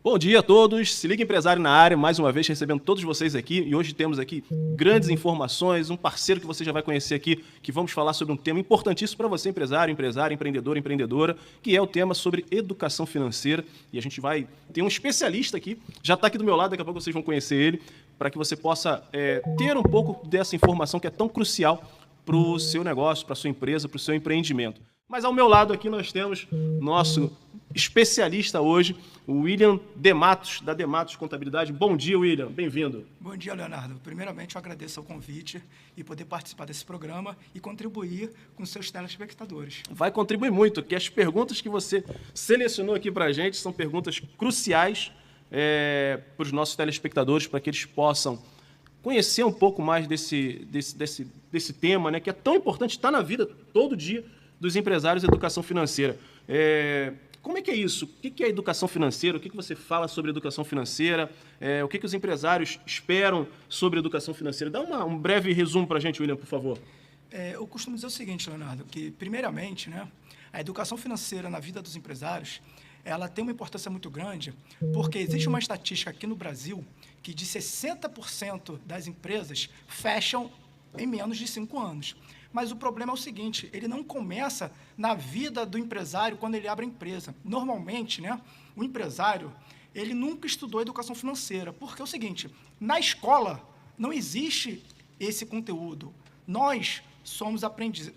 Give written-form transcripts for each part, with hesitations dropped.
Bom dia a todos, se liga empresário na área, mais uma vez recebendo todos vocês aqui e hoje temos aqui grandes informações, um parceiro que você já vai conhecer aqui, que vamos falar sobre um tema importantíssimo para você empresário, empreendedor, empreendedora, que é o tema sobre educação financeira e a gente vai ter um especialista aqui, já está aqui do meu lado, daqui a pouco vocês vão conhecer ele, para que você possa ter um pouco dessa informação que é tão crucial para o seu negócio, para a sua empresa, para o seu empreendimento. Mas ao meu lado aqui nós temos nosso especialista hoje, o William Dematos, da Dematos Contabilidade. Bom dia, William. Bem-vindo. Bom dia, Leonardo. Primeiramente, eu agradeço o convite e poder participar desse programa e contribuir com seus telespectadores. Vai contribuir muito, porque as perguntas que você selecionou aqui para a gente são perguntas cruciais para os nossos telespectadores, para que eles possam conhecer um pouco mais desse tema, né, que é tão importante, está na vida todo dia dos empresários de educação financeira. Como é que é isso? O que é educação financeira? O que você fala sobre educação financeira? O que os empresários esperam sobre educação financeira? Dá um breve resumo para a gente, William, por favor. Eu costumo dizer o seguinte, Leonardo, que, primeiramente, né, a educação financeira na vida dos empresários, ela tem uma importância muito grande, porque existe uma estatística aqui no Brasil que de 60% das empresas fecham em menos de 5 anos. Mas o problema é o seguinte, ele não começa na vida do empresário quando ele abre a empresa. Normalmente, né, o empresário, ele nunca estudou educação financeira, porque é o seguinte, na escola não existe esse conteúdo. Nós somos aprendizes,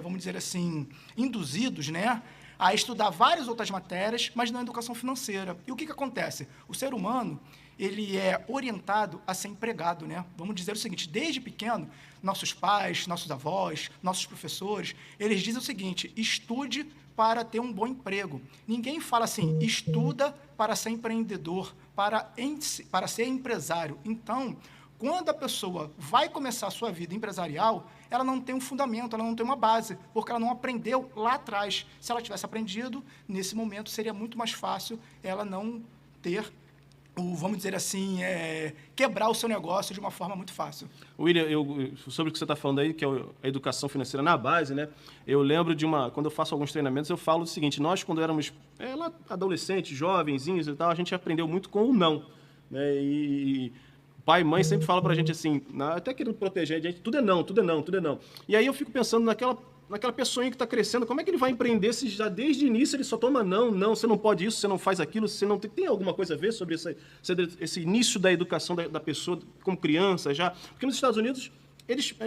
vamos dizer assim, induzidos, né, a estudar várias outras matérias, mas não a educação financeira. E o que acontece? O ser humano, ele é orientado a ser empregado, né? Vamos dizer o seguinte, desde pequeno, nossos pais, nossos avós, nossos professores, eles dizem o seguinte, estude para ter um bom emprego. Ninguém fala assim, estuda para ser empreendedor, para ser empresário. Então, quando a pessoa vai começar a sua vida empresarial, ela não tem um fundamento, ela não tem uma base, porque ela não aprendeu lá atrás. Se ela tivesse aprendido, nesse momento seria muito mais fácil ela não ter vamos dizer assim, quebrar o seu negócio de uma forma muito fácil. William, sobre o que você está falando aí, que é a educação financeira na base, né? Eu lembro quando eu faço alguns treinamentos, eu falo o seguinte, nós quando éramos adolescentes, jovenzinhos e tal, a gente aprendeu muito com o não, né? E pai e mãe sempre falam pra gente assim, até querendo proteger a gente, tudo é não, tudo é não, tudo é não. E aí eu fico pensando naquela pessoa que está crescendo, como é que ele vai empreender se já desde o início ele só toma não, você não pode isso, você não faz aquilo, você não tem alguma coisa a ver sobre esse início da educação da pessoa como criança já? Porque nos Estados Unidos,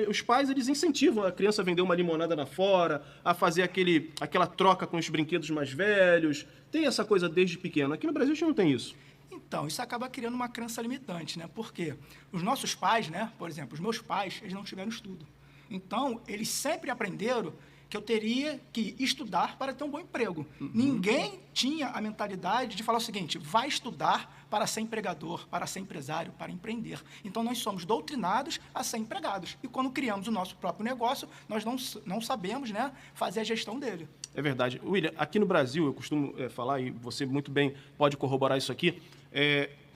os pais eles incentivam a criança a vender uma limonada na fora, a fazer aquela troca com os brinquedos mais velhos, tem essa coisa desde pequeno. Aqui no Brasil a gente não tem isso. Então, isso acaba criando uma crença limitante, né? Porque os nossos pais, né, por exemplo, os meus pais, eles não tiveram estudo. Então, eles sempre aprenderam que eu teria que estudar para ter um bom emprego. Uhum. Ninguém tinha a mentalidade de falar o seguinte, vai estudar para ser empregador, para ser empresário, para empreender. Então, nós somos doutrinados a ser empregados. E quando criamos o nosso próprio negócio, nós não sabemos, né, fazer a gestão dele. É verdade. William, aqui no Brasil, eu costumo falar, e você muito bem pode corroborar isso aqui,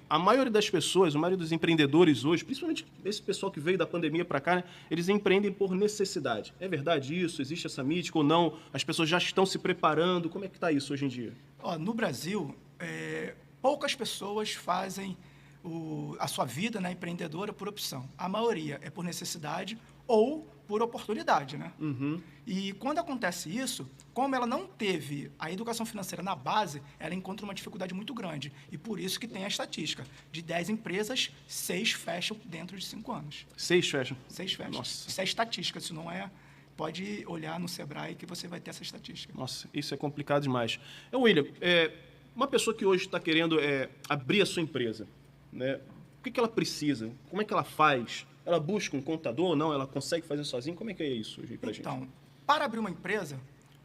a maioria das pessoas, a maioria dos empreendedores hoje, principalmente esse pessoal que veio da pandemia para cá, né, eles empreendem por necessidade. É verdade isso? Existe essa mítica ou não? As pessoas já estão se preparando? Como é que está isso hoje em dia? No Brasil, poucas pessoas fazem a sua vida, né, empreendedora por opção. A maioria é por necessidade ou por oportunidade, né? Uhum. E quando acontece isso, como ela não teve a educação financeira na base, ela encontra uma dificuldade muito grande. E por isso que tem a estatística. De 10 empresas, 6 fecham dentro de 5 anos. 6 fecham? 6 fecham. Nossa. Isso é estatística, isso não é... Pode olhar no Sebrae que você vai ter essa estatística. Nossa, isso é complicado demais. William, uma pessoa que hoje está querendo abrir a sua empresa, né? O que ela precisa? Como é que ela faz? Ela busca um contador ou não? Ela consegue fazer sozinha? Como é que é isso hoje para a gente? Então, para abrir uma empresa,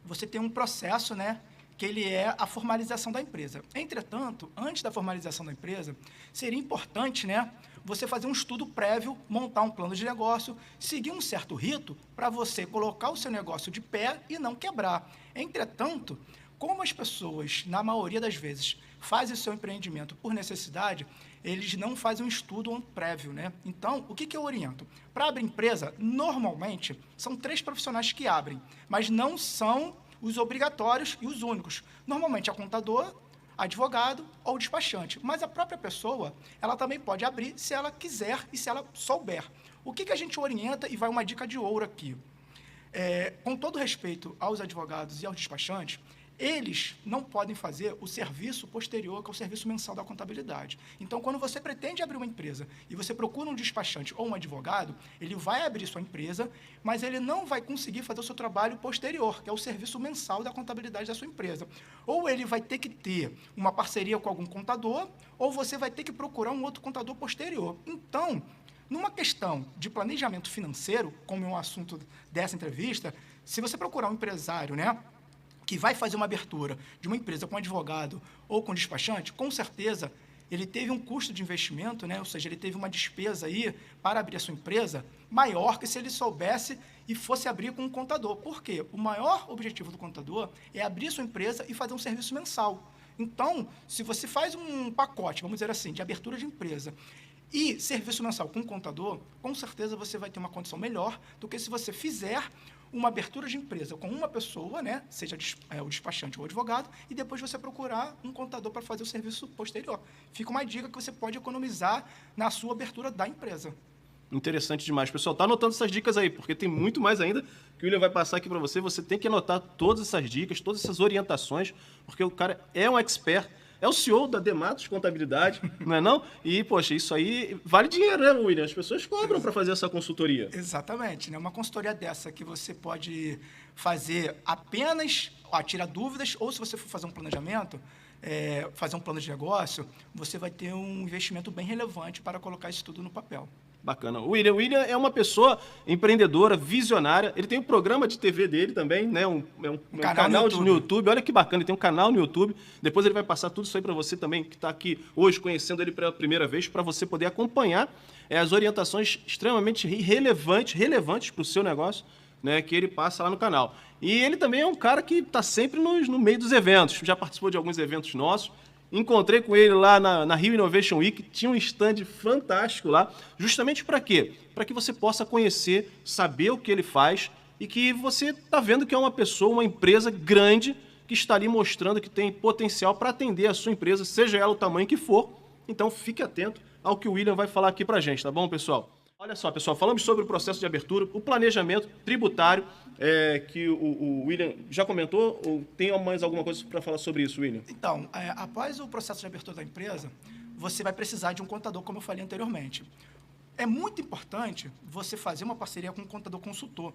você tem um processo, né, que ele é a formalização da empresa. Entretanto, antes da formalização da empresa, seria importante, né, você fazer um estudo prévio, montar um plano de negócio, seguir um certo rito para você colocar o seu negócio de pé e não quebrar. Entretanto, como as pessoas, na maioria das vezes, fazem o seu empreendimento por necessidade, eles não fazem um estudo prévio, né? Então, o que eu oriento? Para abrir empresa, normalmente, são 3 profissionais que abrem, mas não são os obrigatórios e os únicos. Normalmente, a contador, advogado ou despachante. Mas a própria pessoa, ela também pode abrir se ela quiser e se ela souber. O que a gente orienta, e vai uma dica de ouro aqui. Com todo respeito aos advogados e aos despachantes, eles não podem fazer o serviço posterior, que é o serviço mensal da contabilidade. Então, quando você pretende abrir uma empresa e você procura um despachante ou um advogado, ele vai abrir sua empresa, mas ele não vai conseguir fazer o seu trabalho posterior, que é o serviço mensal da contabilidade da sua empresa. Ou ele vai ter que ter uma parceria com algum contador, ou você vai ter que procurar um outro contador posterior. Então, numa questão de planejamento financeiro, como é um assunto dessa entrevista, se você procurar um empresário, né, que vai fazer uma abertura de uma empresa com advogado ou com despachante, com certeza ele teve um custo de investimento, né? Ou seja, ele teve uma despesa aí para abrir a sua empresa maior que se ele soubesse e fosse abrir com um contador. Por quê? O maior objetivo do contador é abrir a sua empresa e fazer um serviço mensal. Então, se você faz um pacote, vamos dizer assim, de abertura de empresa e serviço mensal com contador, com certeza você vai ter uma condição melhor do que se você fizer uma abertura de empresa com uma pessoa, né, seja o despachante ou o advogado, e depois você procurar um contador para fazer o serviço posterior. Fica uma dica que você pode economizar na sua abertura da empresa. Interessante demais. Pessoal, tá anotando essas dicas aí, porque tem muito mais ainda que o William vai passar aqui para você. Você tem que anotar todas essas dicas, todas essas orientações, porque o cara é um expert. É o CEO da Dematos Contabilidade, não é não? E, poxa, isso aí vale dinheiro, né, William? As pessoas cobram para fazer essa consultoria. Exatamente, né? Uma consultoria dessa que você pode fazer apenas, tirar dúvidas, ou se você for fazer um planejamento, fazer um plano de negócio, você vai ter um investimento bem relevante para colocar isso tudo no papel. Bacana. O William é uma pessoa empreendedora, visionária. Ele tem um programa de TV dele também, né? Um canal no YouTube. Olha que bacana, ele tem um canal no YouTube. Depois ele vai passar tudo isso aí para você também, que está aqui hoje conhecendo ele pela primeira vez, para você poder acompanhar as orientações extremamente relevantes para o seu negócio, né? Que ele passa lá no canal. E ele também é um cara que está sempre no meio dos eventos. Já participou de alguns eventos nossos. Encontrei com ele lá na Rio Innovation Week, tinha um stand fantástico lá, justamente para quê? Para que você possa conhecer, saber o que ele faz e que você está vendo que é uma pessoa, uma empresa grande que está ali mostrando que tem potencial para atender a sua empresa, seja ela o tamanho que for. Então fique atento ao que o William vai falar aqui para a gente, tá bom, pessoal? Olha só, pessoal, falamos sobre o processo de abertura, o planejamento tributário, que o William já comentou, ou tem mais alguma coisa para falar sobre isso, William? Então, após o processo de abertura da empresa, você vai precisar de um contador, como eu falei anteriormente. É muito importante você fazer uma parceria com um contador consultor.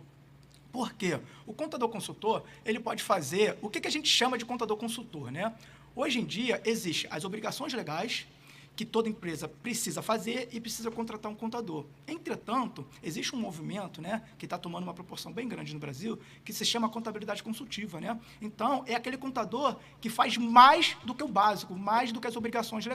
Por quê? O contador consultor, ele pode fazer o que a gente chama de contador consultor, né? Hoje em dia, existem as obrigações legais que toda empresa precisa fazer e precisa contratar um contador. Entretanto, existe um movimento, né, que está tomando uma proporção bem grande no Brasil, que se chama contabilidade consultiva, né? Então, é aquele contador que faz mais do que o básico, mais do que as obrigações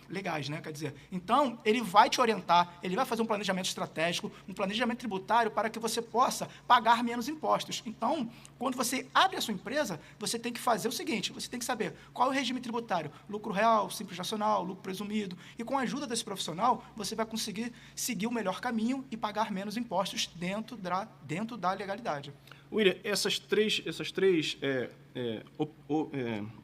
legais, né? Quer dizer, então, ele vai te orientar, ele vai fazer um planejamento estratégico, um planejamento tributário para que você possa pagar menos impostos. Então, quando você abre a sua empresa, você tem que fazer o seguinte, você tem que saber qual é o regime tributário, lucro real, simples nacional, lucro presumido, e com a ajuda desse profissional, você vai conseguir seguir o melhor caminho e pagar menos impostos dentro da legalidade. William, essas três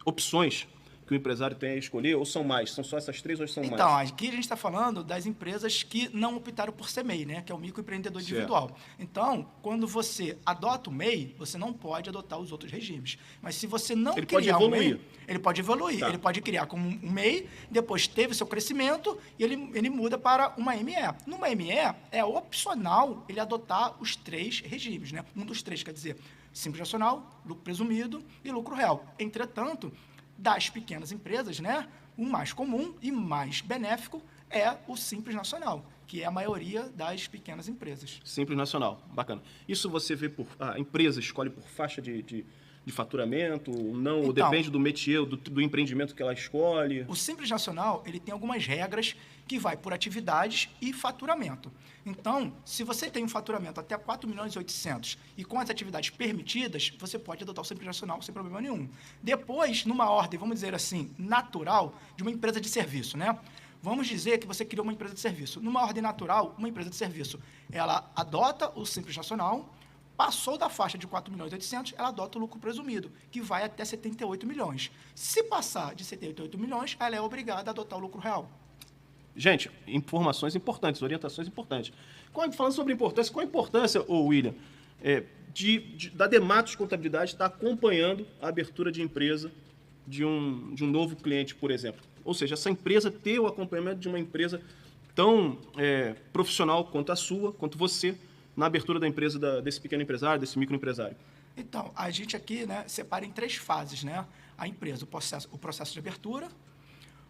opções que o empresário tem a escolher, ou são mais? São só essas três ou são mais? Então, aqui a gente está falando das empresas que não optaram por ser MEI, né? Que é o microempreendedor individual. Então, quando você adota o MEI, você não pode adotar os outros regimes. Mas se você não criar um MEI, ele pode evoluir. Tá. Ele pode criar como um MEI, depois teve seu crescimento e ele muda para uma ME. Numa ME, é opcional ele adotar os três regimes, né? Um dos três, quer dizer, simples nacional, lucro presumido e lucro real. Entretanto, das pequenas empresas, né, o mais comum e mais benéfico é o Simples Nacional, que é a maioria das pequenas empresas. Simples Nacional, bacana. Isso você vê a empresa escolhe por faixa de faturamento, não, então, ou depende do métier, do empreendimento que ela escolhe? O Simples Nacional, ele tem algumas regras que vai por atividades e faturamento. Então, se você tem um faturamento até 4.800.000 e com as atividades permitidas, você pode adotar o Simples Nacional sem problema nenhum. Depois, numa ordem, vamos dizer assim, natural, de uma empresa de serviço, né? Vamos dizer que você criou uma empresa de serviço. Numa ordem natural, uma empresa de serviço, ela adota o Simples Nacional, Passou da faixa de 4.800.000, ela adota o lucro presumido, que vai até 78 milhões. Se passar de 78 milhões, ela é obrigada a adotar o lucro real. Gente, informações importantes, orientações importantes. Falando sobre importância, qual a importância, William, da Dematos Contabilidade estar acompanhando a abertura de empresa de um novo cliente, por exemplo? Ou seja, essa empresa ter o acompanhamento de uma empresa tão profissional quanto a sua, quanto você, na abertura da empresa desse pequeno empresário, desse microempresário. Então, a gente aqui, né, separa em 3 fases, né? A empresa, o processo de abertura,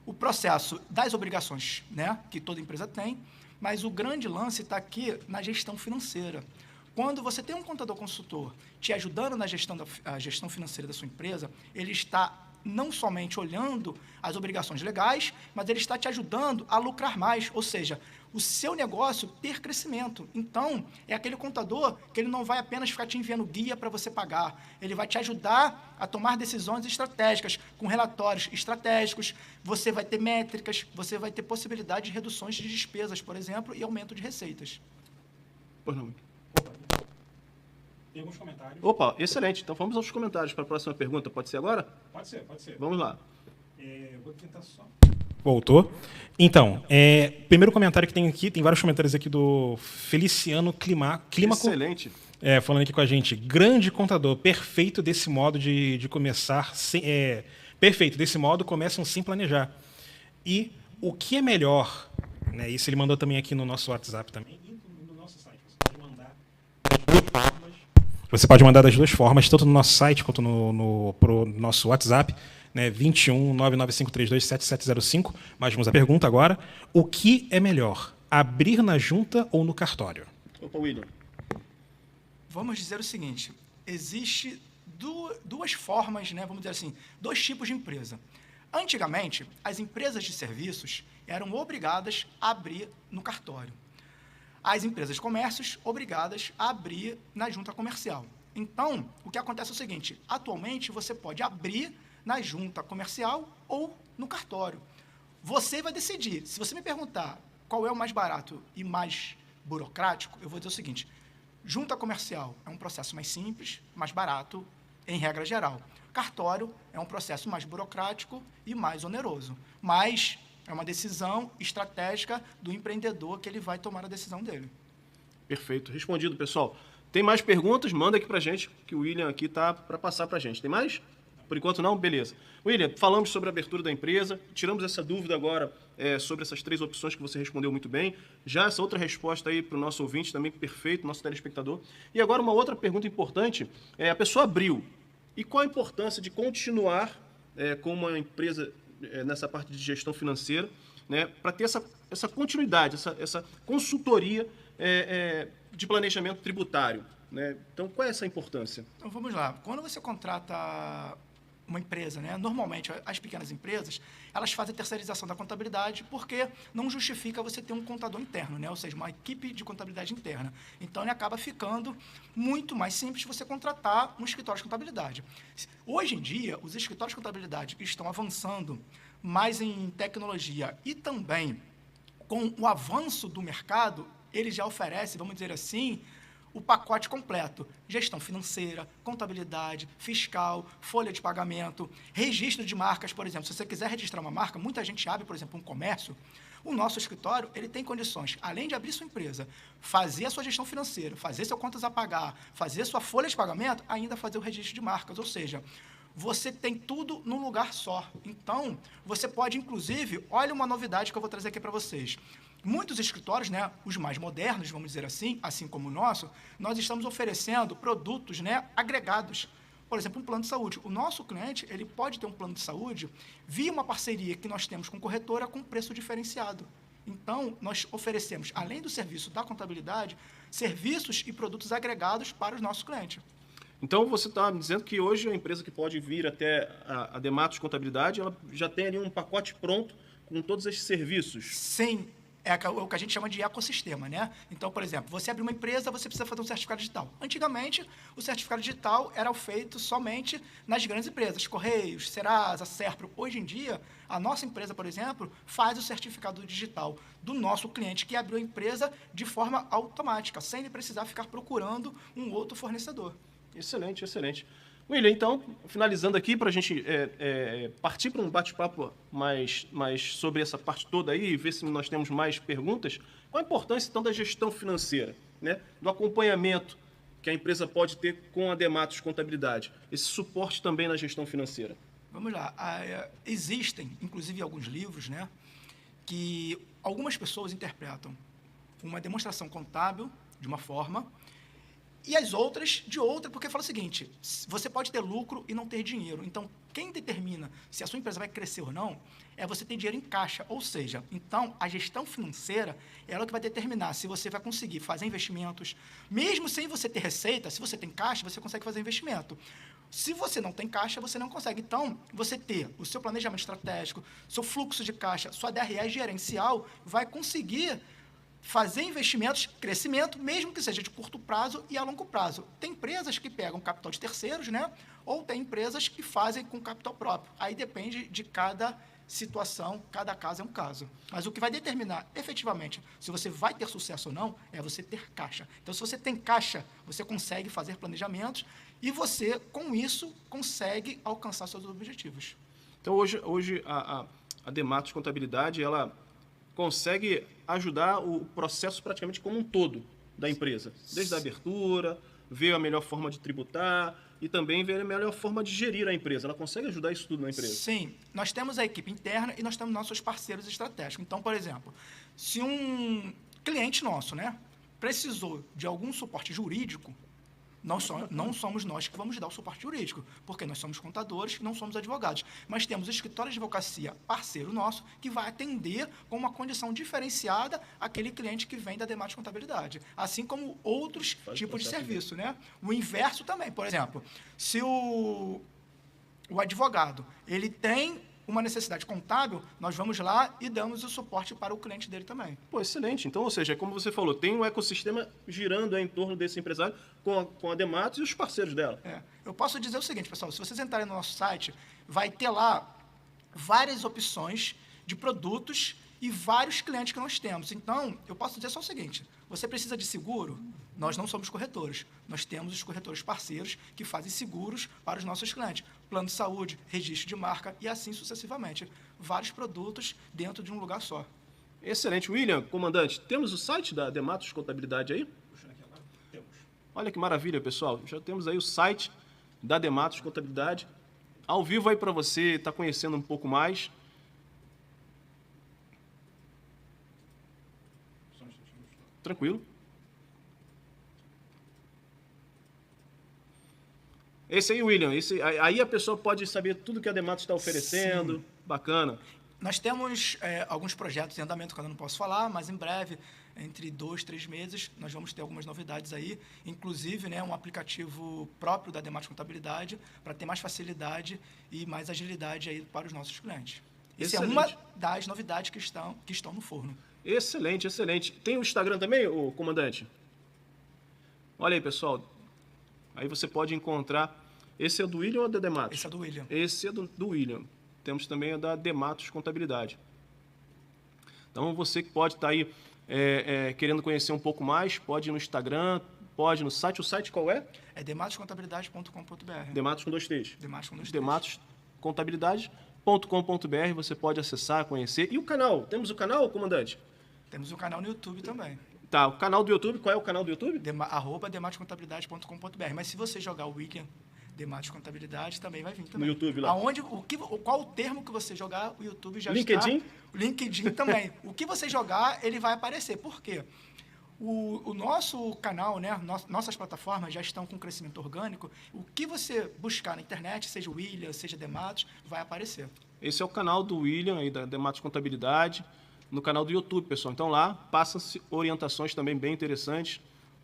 o processo das obrigações, né, que toda empresa tem, mas o grande lance está aqui na gestão financeira. Quando você tem um contador consultor te ajudando na gestão financeira da sua empresa, ele está não somente olhando as obrigações legais, mas ele está te ajudando a lucrar mais, ou seja, o seu negócio ter crescimento. Então, é aquele contador que ele não vai apenas ficar te enviando guia para você pagar, ele vai te ajudar a tomar decisões estratégicas, com relatórios estratégicos, você vai ter métricas, você vai ter possibilidade de reduções de despesas, por exemplo, e aumento de receitas. Pois não. Tem alguns comentários. Opa, excelente. Então vamos aos comentários para a próxima pergunta. Pode ser agora? Pode ser, pode ser. Vamos lá. Vou tentar só. Voltou. Então, primeiro comentário que tem aqui, tem vários comentários aqui do Feliciano Clímaco. Excelente. Falando aqui com a gente. Grande contador, perfeito desse modo de começar. Perfeito, desse modo começam sem planejar. E o que é melhor, né, isso ele mandou também aqui no nosso WhatsApp também. E no nosso site, você pode mandar das duas formas. Você pode mandar das duas formas, tanto no nosso site quanto pro nosso WhatsApp, né, 21 99532 7705. Mas vamos à pergunta agora. O que é melhor, abrir na junta ou no cartório? Opa, William. Vamos dizer o seguinte, existe duas formas, né, vamos dizer assim, 2 tipos de empresa. Antigamente, as empresas de serviços eram obrigadas a abrir no cartório. As empresas de comércios obrigadas a abrir na junta comercial. Então, o que acontece é o seguinte, atualmente você pode abrir na junta comercial ou no cartório. Você vai decidir. Se você me perguntar qual é o mais barato e mais burocrático, eu vou dizer o seguinte, junta comercial é um processo mais simples, mais barato, em regra geral. Cartório é um processo mais burocrático e mais oneroso, mas é uma decisão estratégica do empreendedor que ele vai tomar a decisão dele. Perfeito. Respondido, pessoal. Tem mais perguntas? Manda aqui pra gente, que o William aqui tá para passar pra gente. Tem mais? Por enquanto não? Beleza. William, falamos sobre a abertura da empresa, tiramos essa dúvida agora sobre essas 3 opções que você respondeu muito bem. Já essa outra resposta aí para o nosso ouvinte também, perfeito, nosso telespectador. E agora uma outra pergunta importante, a pessoa abriu. E qual a importância de continuar com uma empresa nessa parte de gestão financeira, né, para ter essa continuidade, essa consultoria de planejamento tributário, né? Então, qual é essa importância? Então, vamos lá. Quando você contrata uma empresa, né, normalmente as pequenas empresas, elas fazem a terceirização da contabilidade porque não justifica você ter um contador interno, né, ou seja, uma equipe de contabilidade interna. Então, ele acaba ficando muito mais simples você contratar um escritório de contabilidade. Hoje em dia, os escritórios de contabilidade estão avançando mais em tecnologia e também com o avanço do mercado, ele já oferece, vamos dizer assim, o pacote completo, gestão financeira, contabilidade, fiscal, folha de pagamento, registro de marcas, por exemplo. Se você quiser registrar uma marca, muita gente abre, por exemplo, um comércio. O nosso escritório, ele tem condições, além de abrir sua empresa, fazer a sua gestão financeira, fazer seu contas a pagar, fazer sua folha de pagamento, ainda fazer o registro de marcas. Ou seja, você tem tudo num lugar só. Então, você pode, inclusive, olha uma novidade que eu vou trazer aqui para vocês. Muitos escritórios, né, os mais modernos, vamos dizer assim como o nosso, nós estamos oferecendo produtos, né, agregados. Por exemplo, um plano de saúde. O nosso cliente, ele pode ter um plano de saúde via uma parceria que nós temos com corretora com preço diferenciado. Então, nós oferecemos, além do serviço da contabilidade, serviços e produtos agregados para os nossos clientes. Então, você está me dizendo que hoje a empresa que pode vir até a Dematos Contabilidade, ela já tem ali um pacote pronto com todos esses serviços? Sim. o que a gente chama de ecossistema, né? Então, por exemplo, você abrir uma empresa, você precisa fazer um certificado digital. Antigamente, o certificado digital era feito somente nas grandes empresas, Correios, Serasa, Serpro. Hoje em dia, a nossa empresa, por exemplo, faz o certificado digital do nosso cliente que abriu a empresa de forma automática, sem ele precisar ficar procurando um outro fornecedor. Excelente, excelente. William, então, finalizando aqui, para a gente partir para um bate-papo mais sobre essa parte toda aí e ver se nós temos mais perguntas, qual a importância, então, da gestão financeira, né? Do acompanhamento que a empresa pode ter com a Dematos Contabilidade, esse suporte também na gestão financeira? Vamos lá. Existem, inclusive, alguns livros, né, que algumas pessoas interpretam uma demonstração contábil de uma forma e as outras de outra, porque fala o seguinte: você pode ter lucro e não ter dinheiro. Então, quem determina se a sua empresa vai crescer ou não é você ter dinheiro em caixa. Ou seja, então, a gestão financeira é ela que vai determinar se você vai conseguir fazer investimentos. Mesmo sem você ter receita, se você tem caixa, você consegue fazer investimento. Se você não tem caixa, você não consegue. Então, você ter o seu planejamento estratégico, seu fluxo de caixa, sua DRE gerencial, vai conseguir fazer investimentos, crescimento, mesmo que seja de curto prazo e a longo prazo. Tem empresas que pegam capital de terceiros, né? Ou tem empresas que fazem com capital próprio. Aí depende de cada situação, cada caso é um caso. Mas o que vai determinar efetivamente se você vai ter sucesso ou não é você ter caixa. Então, se você tem caixa, você consegue fazer planejamentos e você, com isso, consegue alcançar seus objetivos. Então, hoje a Dematos Contabilidade, ela consegue ajudar o processo praticamente como um todo da empresa, desde a abertura, ver a melhor forma de tributar e também ver a melhor forma de gerir a empresa. Ela consegue ajudar isso tudo na empresa? Sim, nós temos a equipe interna e nós temos nossos parceiros estratégicos. Então, por exemplo, se um cliente nosso, né, precisou de algum suporte jurídico, não somos nós que vamos dar o suporte jurídico, porque nós somos contadores, não somos advogados. Mas temos escritório de advocacia parceiro nosso que vai atender com uma condição diferenciada aquele cliente que vem da Dematos Contabilidade, assim como outros tipos de serviço, né? O inverso também, por exemplo, se o advogado ele tem uma necessidade contábil, nós vamos lá e damos o suporte para o cliente dele também. Pô, excelente. Então, ou seja, como você falou, tem um ecossistema girando em torno desse empresário com a Dematos e os parceiros dela. Eu posso dizer o seguinte, pessoal, se vocês entrarem no nosso site, vai ter lá várias opções de produtos e vários clientes que nós temos. Então, eu posso dizer só o seguinte: você precisa de seguro? Nós não somos corretores. Nós temos os corretores parceiros que fazem seguros para os nossos clientes. Plano de saúde, registro de marca e assim sucessivamente. Vários produtos dentro de um lugar só. Excelente. William, comandante, temos o site da Dematos Contabilidade aí? Puxando aqui agora, temos. Olha que maravilha, pessoal. Já temos aí o site da Dematos Contabilidade. Ao vivo aí para você estar conhecendo um pouco mais. Só um instantinho. Tranquilo. Esse aí, William, aí a pessoa pode saber tudo que a Dematos está oferecendo. Sim. Bacana. Nós temos alguns projetos em andamento que eu não posso falar, mas em breve, entre 2, 3 meses, nós vamos ter algumas novidades aí, inclusive, né, um aplicativo próprio da Dematos Contabilidade para ter mais facilidade e mais agilidade aí para os nossos clientes. Essa é uma das novidades que estão no forno. Excelente, excelente. Tem o Instagram também, o comandante? Olha aí, pessoal. Aí você pode encontrar... Esse é do William ou da Dematos? Esse é do William. Esse é do William. Temos também a da Dematos Contabilidade. Então, você que pode estar aí querendo conhecer um pouco mais, pode ir no Instagram, pode no site. O site qual é? É dematoscontabilidade.com.br. Dematos com 2 T's. Dematos com 2 T's. Dematoscontabilidade.com.br. Você pode acessar, conhecer. E o canal? Temos o canal, comandante? Temos o canal no YouTube também. Tá, o canal do YouTube. Qual é o canal do YouTube? @dematoscontabilidade.com.br. Mas se você jogar o William Dematos Contabilidade, também vai vir também. No YouTube lá. Qual o termo que você jogar, o YouTube já LinkedIn? está. LinkedIn também. O que você jogar, ele vai aparecer. Por quê? O nosso canal, né, nossas plataformas já estão com crescimento orgânico. O que você buscar na internet, seja o William, seja Dematos, vai aparecer. Esse é o canal do William, aí, da Dematos Contabilidade, no canal do YouTube, pessoal. Então lá passam-se orientações também bem interessantes.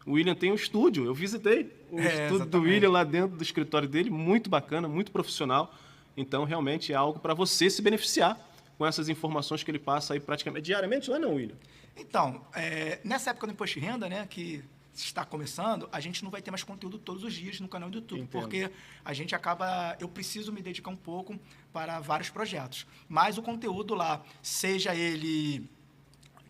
O William tem um estúdio, eu visitei o estúdio exatamente. do William lá dentro do escritório dele, muito bacana, muito profissional. Então, realmente é algo para você se beneficiar com essas informações que ele passa aí praticamente diariamente, não é não, William? Então, nessa época do imposto de renda, né, que está começando, a gente não vai ter mais conteúdo todos os dias no canal do YouTube, Entendo. porque a gente eu preciso me dedicar um pouco para vários projetos. Mas o conteúdo lá, seja ele,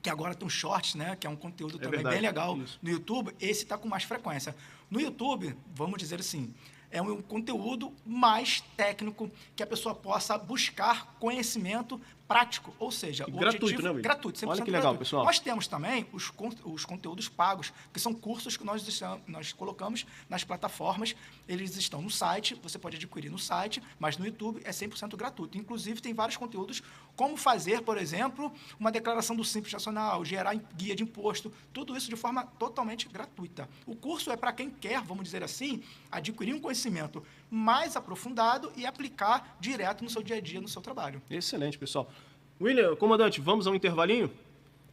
que agora tem um shorts, né, que é um conteúdo também verdade, bem legal isso. no YouTube, esse está com mais frequência. No YouTube, vamos dizer assim, é um conteúdo mais técnico, que a pessoa possa buscar conhecimento prático, ou seja, E o gratuito, objetivo, né, William? gratuito, 100% Olha que legal, gratuito. pessoal. Nós temos também os conteúdos pagos, que são cursos que nós colocamos nas plataformas, eles estão no site, você pode adquirir no site, mas no YouTube é 100% gratuito. Inclusive, tem vários conteúdos, como fazer, por exemplo, uma declaração do Simples Nacional, gerar guia de imposto, tudo isso de forma totalmente gratuita. O curso é para quem quer, vamos dizer assim, adquirir um conhecimento mais aprofundado e aplicar direto no seu dia a dia, no seu trabalho. Excelente, pessoal. William, comandante, vamos a um intervalinho?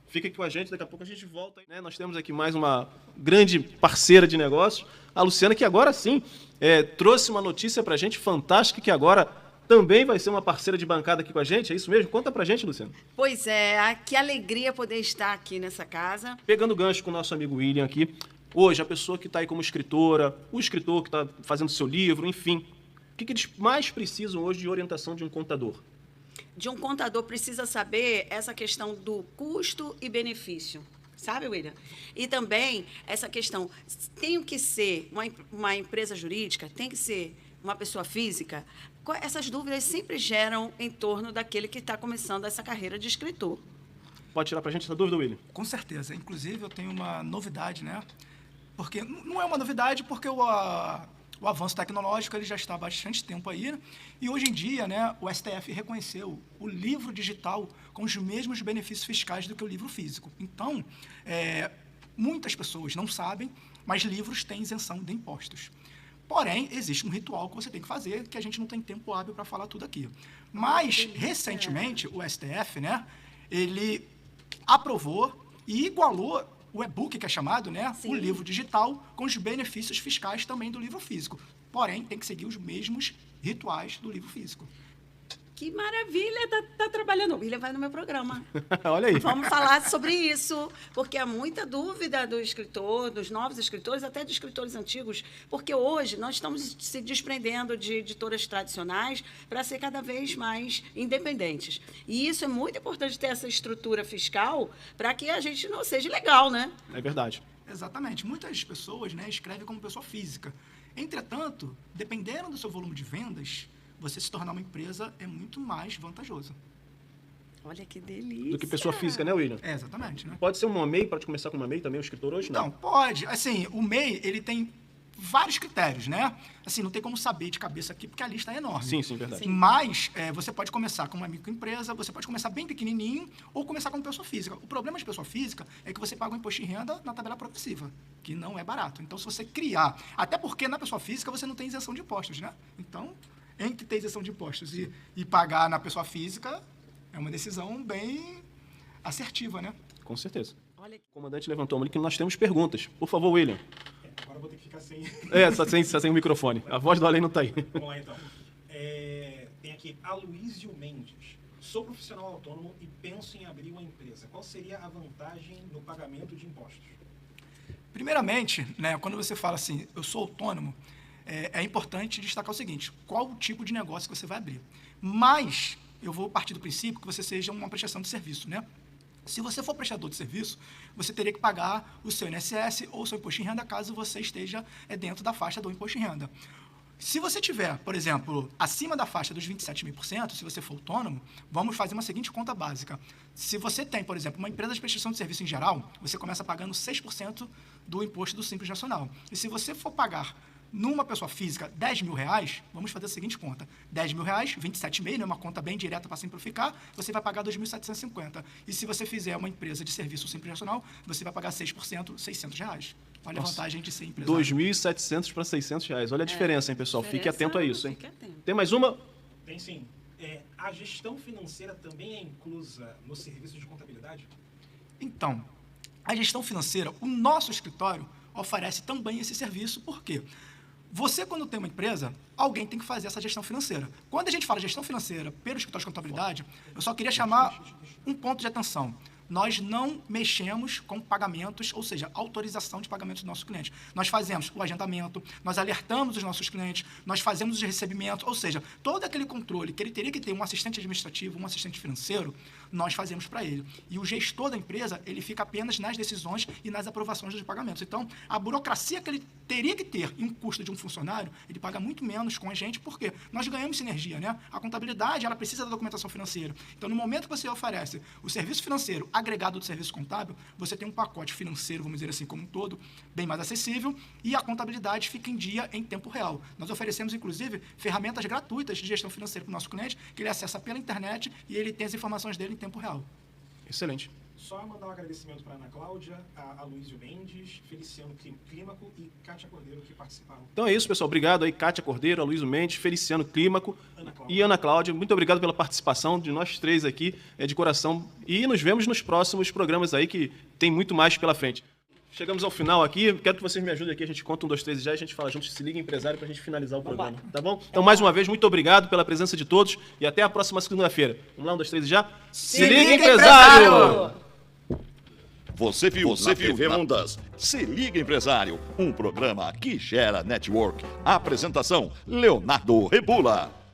Fica aqui com a gente, daqui a pouco a gente volta. Né? Nós temos aqui mais uma grande parceira de negócios, a Luciana, que agora sim trouxe uma notícia para a gente fantástica, que agora também vai ser uma parceira de bancada aqui com a gente. É isso mesmo? Conta para a gente, Luciana. Pois é, que alegria poder estar aqui nessa casa. Pegando o gancho com o nosso amigo William aqui, hoje a pessoa que está aí como escritora, o escritor que está fazendo seu livro, enfim, o que eles mais precisam hoje de orientação de um contador? De um contador precisa saber essa questão do custo e benefício. Sabe, William? E também essa questão, tem que ser uma empresa jurídica, tem que ser uma pessoa física? Essas dúvidas sempre geram em torno daquele que está começando essa carreira de escritor. Pode tirar para a gente essa dúvida, William? Com certeza. Inclusive, eu tenho uma novidade, né? Porque não é uma novidade, porque o avanço tecnológico ele já está há bastante tempo aí, né? E hoje em dia, né, o STF reconheceu o livro digital com os mesmos benefícios fiscais do que o livro físico. Então, muitas pessoas não sabem, mas livros têm isenção de impostos. Porém, existe um ritual que você tem que fazer, que a gente não tem tempo hábil para falar tudo aqui. Mas, recentemente, o STF, né, ele aprovou e igualou o e-book, que é chamado, né, Sim. o livro digital, com os benefícios fiscais também do livro físico. Porém, tem que seguir os mesmos rituais do livro físico. Que maravilha, tá trabalhando. O William vai no meu programa. Olha aí. Vamos falar sobre isso, porque há muita dúvida do escritor, dos novos escritores, até de escritores antigos, porque hoje nós estamos se desprendendo de editoras tradicionais para ser cada vez mais independentes. E isso é muito importante ter essa estrutura fiscal para que a gente não seja ilegal, né? É verdade. Exatamente. Muitas pessoas, né, escrevem como pessoa física. Entretanto, dependendo do seu volume de vendas, você se tornar uma empresa é muito mais vantajoso. Olha que delícia. Do que pessoa física, né, William? Exatamente, né? Pode ser uma MEI, pode começar com uma MEI também, o escritor hoje? Não, pode. Assim, o MEI, ele tem vários critérios, né? Assim, não tem como saber de cabeça aqui, porque a lista é enorme. Sim, sim, verdade. Sim. Mas você pode começar com uma microempresa, você pode começar bem pequenininho ou começar como pessoa física. O problema de pessoa física é que você paga um imposto de renda na tabela progressiva, que não é barato. Então, se você criar... Até porque na pessoa física você não tem isenção de impostos, né? Então, entre ter isenção de impostos e pagar na pessoa física, é uma decisão bem assertiva, né? Com certeza. Olha, O comandante levantou a mão que nós temos perguntas. Por favor, William. Agora eu vou ter que ficar sem. Só sem o microfone. A voz do além não está aí. Vamos lá, então. Tem aqui Aloysio Mendes. Sou profissional autônomo e penso em abrir uma empresa. Qual seria a vantagem no pagamento de impostos? Primeiramente, né, quando você fala assim, eu sou autônomo, é importante destacar o seguinte, qual o tipo de negócio que você vai abrir. Mas eu vou partir do princípio que você seja uma prestação de serviço, né? Se você for prestador de serviço, você teria que pagar o seu INSS ou o seu imposto de renda, caso você esteja dentro da faixa do imposto de renda. Se você tiver, por exemplo, acima da faixa dos 27.000%, se você for autônomo, vamos fazer uma seguinte conta básica. Se você tem, por exemplo, uma empresa de prestação de serviço em geral, você começa pagando 6% do imposto do Simples Nacional. E se você for pagar numa pessoa física, R$10.000, vamos fazer a seguinte conta. R$10.000, 27,5, né, uma conta bem direta para simplificar, você vai pagar 2.750. E se você fizer uma empresa de serviço Simples Nacional, você vai pagar 6%, R$600. Olha Nossa. a vantagem de ser empresário. 2.700 para R$600. Olha a diferença, hein, pessoal? Fique atento a isso, hein? Fique atento. Tem mais uma? Tem sim. A gestão financeira também é inclusa no serviço de contabilidade? Então, a gestão financeira, o nosso escritório oferece também esse serviço, por quê? Você, quando tem uma empresa, alguém tem que fazer essa gestão financeira. Quando a gente fala gestão financeira pelo escritório de contabilidade, eu só queria chamar um ponto de atenção. Nós não mexemos com pagamentos, ou seja, autorização de pagamentos do nosso cliente. Nós fazemos o agendamento, nós alertamos os nossos clientes, nós fazemos os recebimentos, ou seja, todo aquele controle que ele teria que ter um assistente administrativo, um assistente financeiro, nós fazemos para ele. E o gestor da empresa, ele fica apenas nas decisões e nas aprovações dos pagamentos. Então, a burocracia que ele teria que ter em um custo de um funcionário, ele paga muito menos com a gente, porque nós ganhamos sinergia, né? A contabilidade, ela precisa da documentação financeira. Então, no momento que você oferece o serviço financeiro agregado do serviço contábil, você tem um pacote financeiro, vamos dizer assim, como um todo, bem mais acessível, e a contabilidade fica em dia em tempo real. Nós oferecemos, inclusive, ferramentas gratuitas de gestão financeira para o nosso cliente, que ele acessa pela internet e ele tem as informações dele em tempo real. Excelente. Só mandar um agradecimento para a Ana Cláudia, a Aloysio Mendes, Feliciano Clímaco e Kátia Cordeiro, que participaram. Então é isso, pessoal. Obrigado aí, Kátia Cordeiro, Aloysio Mendes, Feliciano Clímaco e Ana Cláudia. Muito obrigado pela participação de nós três aqui, de coração. E nos vemos nos próximos programas aí, que tem muito mais pela frente. Chegamos ao final aqui. Quero que vocês me ajudem aqui. A gente conta 1, 2, 3 e já a gente fala junto. Se liga, empresário, para a gente finalizar o programa. Tá bom? Então, mais uma vez, muito obrigado pela presença de todos e até a próxima segunda-feira. Vamos lá, 1, 2, 3 e já. Se liga, empresário! Você viu na TV Mundas. Se liga, empresário. Um programa que gera network. Apresentação: Leonardo Rebula.